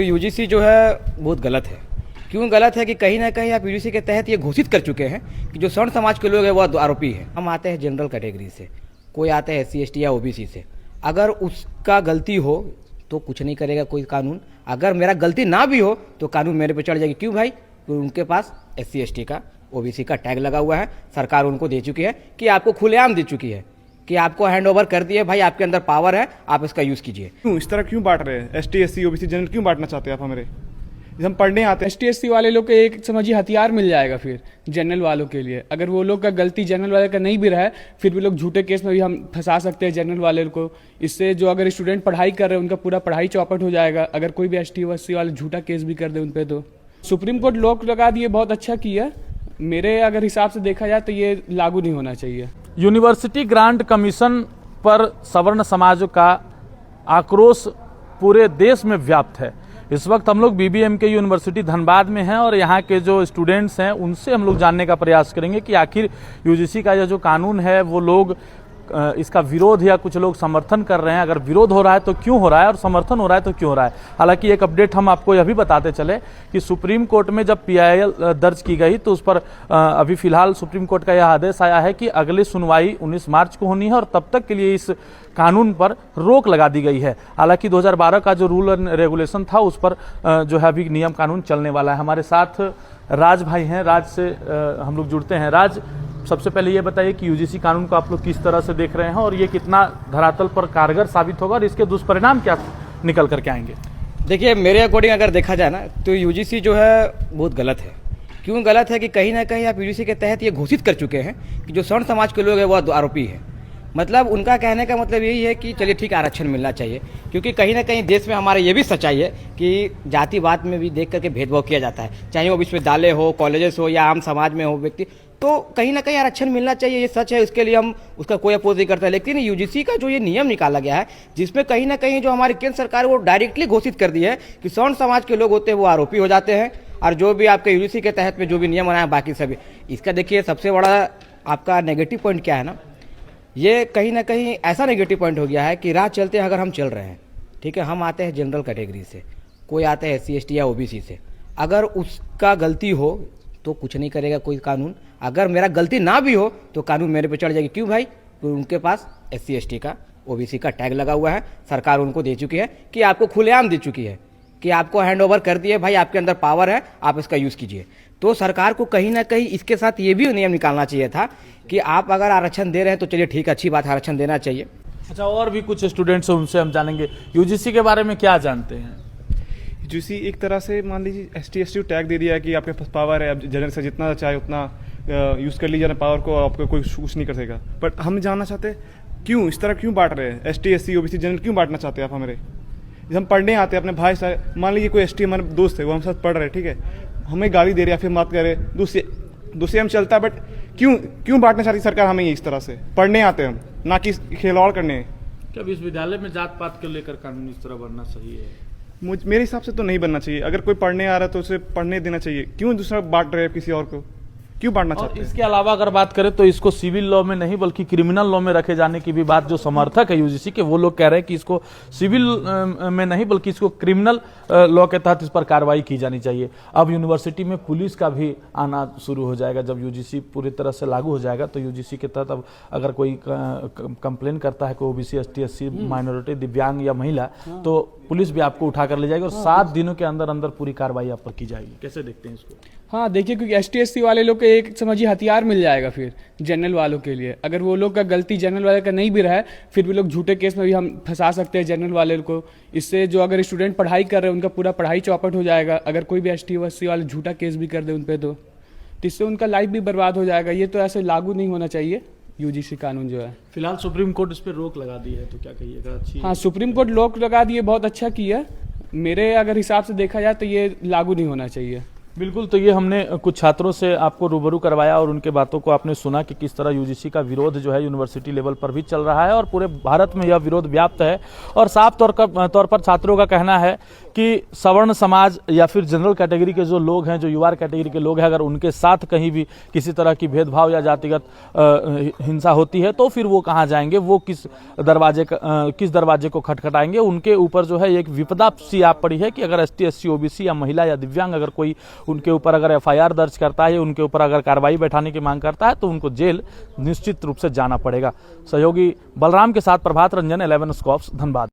UGC जो है बहुत गलत है। क्यों गलत है कि कहीं ना कहीं आप यूजीसी के तहत ये घोषित कर चुके हैं कि जो स्वर्ण समाज के लोग हैं वो आरोपी हैं। हम आते हैं जनरल कैटेगरी से, कोई आता है SC ST या OBC से। अगर उसका गलती हो तो कुछ नहीं करेगा कोई कानून, अगर मेरा गलती ना भी हो तो कानून मेरे पे चढ़ जाएगी। क्यों भाई? तो उनके पास SC ST का OBC का टैग लगा हुआ है, सरकार उनको दे चुकी है कि आपको खुलेआम दे चुकी है कि आपको हैंड ओवर कर दिए, भाई आपके अंदर पावर है, आप इसका यूज कीजिए। क्यों इस तरह क्यों बांट रहे हैं? ST SC OBC जनरल क्यों बांटना चाहते हैं आप हमारे? हम पढ़ने आते हैं। ST SC वाले लोग को एक समझिए हथियार मिल जाएगा फिर जनरल वालों के लिए। अगर वो लोग का गलती जनरल वाले का नहीं भी रहा है, फिर भी लोग झूठे केस में भी हम फंसा सकते हैं जनरल वाले को। इससे जो अगर स्टूडेंट पढ़ाई कर रहे हैं उनका पूरा पढ़ाई चौपट हो जाएगा, अगर कोई भी ST SC वाले झूठा केस भी कर दे उन पर। तो सुप्रीम कोर्ट लॉक लगा दिए, बहुत अच्छा किया। मेरे अगर हिसाब से देखा जाए तो ये लागू नहीं होना चाहिए। यूनिवर्सिटी ग्रांट कमीशन पर सवर्ण समाज का आक्रोश पूरे देश में व्याप्त है। इस वक्त हम लोग BBMK यूनिवर्सिटी धनबाद में हैं और यहाँ के जो स्टूडेंट्स हैं उनसे हम लोग जानने का प्रयास करेंगे कि आखिर यूजीसी का यह जो कानून है वो लोग इसका विरोध या कुछ लोग समर्थन कर रहे हैं। अगर विरोध हो रहा है तो क्यों हो रहा है और समर्थन हो रहा है तो क्यों हो रहा है। हालांकि एक अपडेट हम आपको यह भी बताते चले कि सुप्रीम कोर्ट में जब PIL दर्ज की गई तो उस पर अभी फिलहाल सुप्रीम कोर्ट का यह आदेश आया है कि अगली सुनवाई 19 मार्च को होनी है और तब तक के लिए इस कानून पर रोक लगा दी गई है। हालांकि 2012 का जो रूल एंड रेगुलेशन था उस पर जो है अभी नियम कानून चलने वाला है। हमारे साथ राज भाई हैं, राज से हम लोग जुड़ते हैं। राज, सबसे पहले ये बताइए कि यूजीसी कानून को आप लोग किस तरह से देख रहे हैं और ये कितना धरातल पर कारगर साबित होगा और इसके दुष्परिणाम क्या निकल करके आएंगे? देखिए, मेरे अकॉर्डिंग अगर देखा जाए ना तो यूजीसी जो है बहुत गलत है। क्यों गलत है कि कहीं ना कहीं आप यूजीसी के तहत ये घोषित कर चुके हैं कि जो स्वर्ण समाज के लोग हैं वो आरोपी हैं। मतलब उनका कहने का मतलब यही है कि चलिए ठीक, आरक्षण मिलना चाहिए, क्योंकि कहीं ना कहीं देश में हमारे ये भी सच्चाई है कि जातिवाद में भी देख करके भेदभाव किया जाता है, चाहे वो विश्वविद्यालय हो, कॉलेजेस हो या आम समाज में हो व्यक्ति, तो कहीं ना कहीं आरक्षण मिलना चाहिए, ये सच है। उसके लिए हम उसका कोई अपोज नहीं करता। लेकिन यूजीसी का जो ये नियम निकाला गया है जिसमें कहीं ना कहीं जो हमारी केंद्र सरकार है वो डायरेक्टली घोषित कर दी है कि स्वर्ण समाज के लोग होते हैं वो आरोपी हो जाते हैं, और जो भी आपके यूजीसी के तहत में जो भी नियम बनाए बाकी सभी। इसका देखिए सबसे बड़ा आपका नेगेटिव पॉइंट क्या है ना, ये कहीं ना कहीं ऐसा नेगेटिव पॉइंट हो गया है कि राह चलते अगर हम चल रहे हैं, ठीक है, हम आते हैं जनरल कैटेगरी से, कोई आता है SC ST या OBC से। अगर उसका गलती हो तो कुछ नहीं करेगा कोई कानून, अगर मेरा गलती ना भी हो तो कानून मेरे पे चढ़ जाएगी। क्यों भाई? तो उनके पास SC ST का OBC का टैग लगा हुआ है, सरकार उनको दे चुकी है कि आपको खुलेआम दे चुकी है कि आपको हैंड ओवर कर दिए, भाई आपके अंदर पावर है, आप इसका यूज कीजिए। तो सरकार को कहीं ना कहीं इसके साथ ये भी नियम निकालना चाहिए था कि आप अगर आरक्षण दे रहे हैं तो चलिए ठीक, अच्छी बात है, आरक्षण देना चाहिए। अच्छा, और भी कुछ स्टूडेंट्स हैं उनसे हम जानेंगे। यूजीसी के बारे में क्या जानते हैं? यूजीसी एक तरह से मान लीजिए ST ST टैग दे दिया है कि आपके पास पावर है, आप जनरल से जितना चाहे उतना यूज़ कर लीजिए पावर को, आपको कोई कुछ नहीं कर सकेगा। बट हम जानना चाहते हैं क्यों इस तरह क्यों बांट रहे हैं? ST SC OBC जनरल क्यों बांटना चाहते हैं आप हमारे? हम पढ़ने आते हैं अपने भाई सारे, मान लीजिए कोई ST हमारे दोस्त है, वो हम साथ पढ़ रहे हैं, ठीक है, हमें गाली दे रहे हैं, फिर बात कर रहे हैं, दूसरे हम चलता है। बट क्यों बांटना चाहती सरकार हमें इस तरह से? पढ़ने आते हैं हम, ना कि खिलवाड़ करने। क्या विश्वविद्यालय में जात पात को लेकर कानून इस तरह बनना सही है? मेरे हिसाब से तो नहीं बनना चाहिए। अगर कोई पढ़ने आ रहा है तो उसे पढ़ने देना चाहिए। क्यों दूसरा बांट रहे हैं किसी और को? क्यों बांटना चाहते हैं? इसके अलावा अगर बात करें तो इसको सिविल लॉ में नहीं बल्कि क्रिमिनल लॉ में रखे जाने की भी बात जो समर्थक है यूजीसी के, वो लोग कह रहे हैं कि इसको सिविल में नहीं बल्कि इसको क्रिमिनल लॉ के तहत इस पर कार्रवाई की जानी चाहिए। अब यूनिवर्सिटी में पुलिस का भी आना शुरू हो जाएगा जब यूजीसी पूरी तरह से लागू हो जाएगा। तो यूजीसी के तहत अब अगर कोई कंप्लेन करता है कोई OBC ST SC माइनॉरिटी, दिव्यांग या महिला, तो पुलिस भी आपको उठा कर ले जाएगी और 7 दिनों के अंदर अंदर पूरी कार्रवाई आप पर की जाएगी। कैसे देखते हैं इसको? हाँ देखिए, क्योंकि ST SC वाले लोग को एक समझिए हथियार मिल जाएगा फिर जनरल वालों के लिए। अगर वो लोग का गलती जनरल वाले का नहीं भी रहा है, फिर भी लोग झूठे केस में भी हम फंसा सकते हैं जनरल वाले को। इससे जो अगर स्टूडेंट पढ़ाई कर रहे हैं उनका पूरा पढ़ाई चौपट हो जाएगा, अगर कोई भी ST SC वाले झूठा केस भी कर दे उन पर तो इससे उनका लाइफ भी बर्बाद हो जाएगा। ये तो ऐसे लागू नहीं होना चाहिए यूजीसी कानून जो है। फिलहाल सुप्रीम कोर्ट इस पर रोक लगा दी है, तो क्या कहिएगा? अच्छी, हाँ, सुप्रीम कोर्ट रोक लगा दिए, बहुत अच्छा किया। मेरे अगर हिसाब से देखा जाए तो ये लागू नहीं होना चाहिए। बिल्कुल, तो ये हमने कुछ छात्रों से आपको रूबरू करवाया और उनके बातों को आपने सुना कि किस तरह यूजीसी का विरोध जो है यूनिवर्सिटी लेवल पर भी चल रहा है और पूरे भारत में यह विरोध व्याप्त है। और साफ तौर पर छात्रों का कहना है कि सवर्ण समाज या फिर जनरल कैटेगरी के जो लोग हैं, जो यूआर कैटेगरी के लोग हैं, अगर उनके साथ कहीं भी किसी तरह की भेदभाव या जातिगत हिंसा होती है तो फिर वो कहाँ जाएंगे, वो किस दरवाजे को खटखटाएंगे। उनके ऊपर जो है एक विपदा सी आ पड़ी है कि अगर ST SC OBC या महिला या दिव्यांग अगर कोई उनके ऊपर अगर FIR दर्ज करता है, उनके ऊपर अगर कार्रवाई बैठाने की मांग करता है तो उनको जेल निश्चित रूप से जाना पड़ेगा। सहयोगी बलराम के साथ प्रभात रंजन, 11 स्कॉप्स, धनबाद।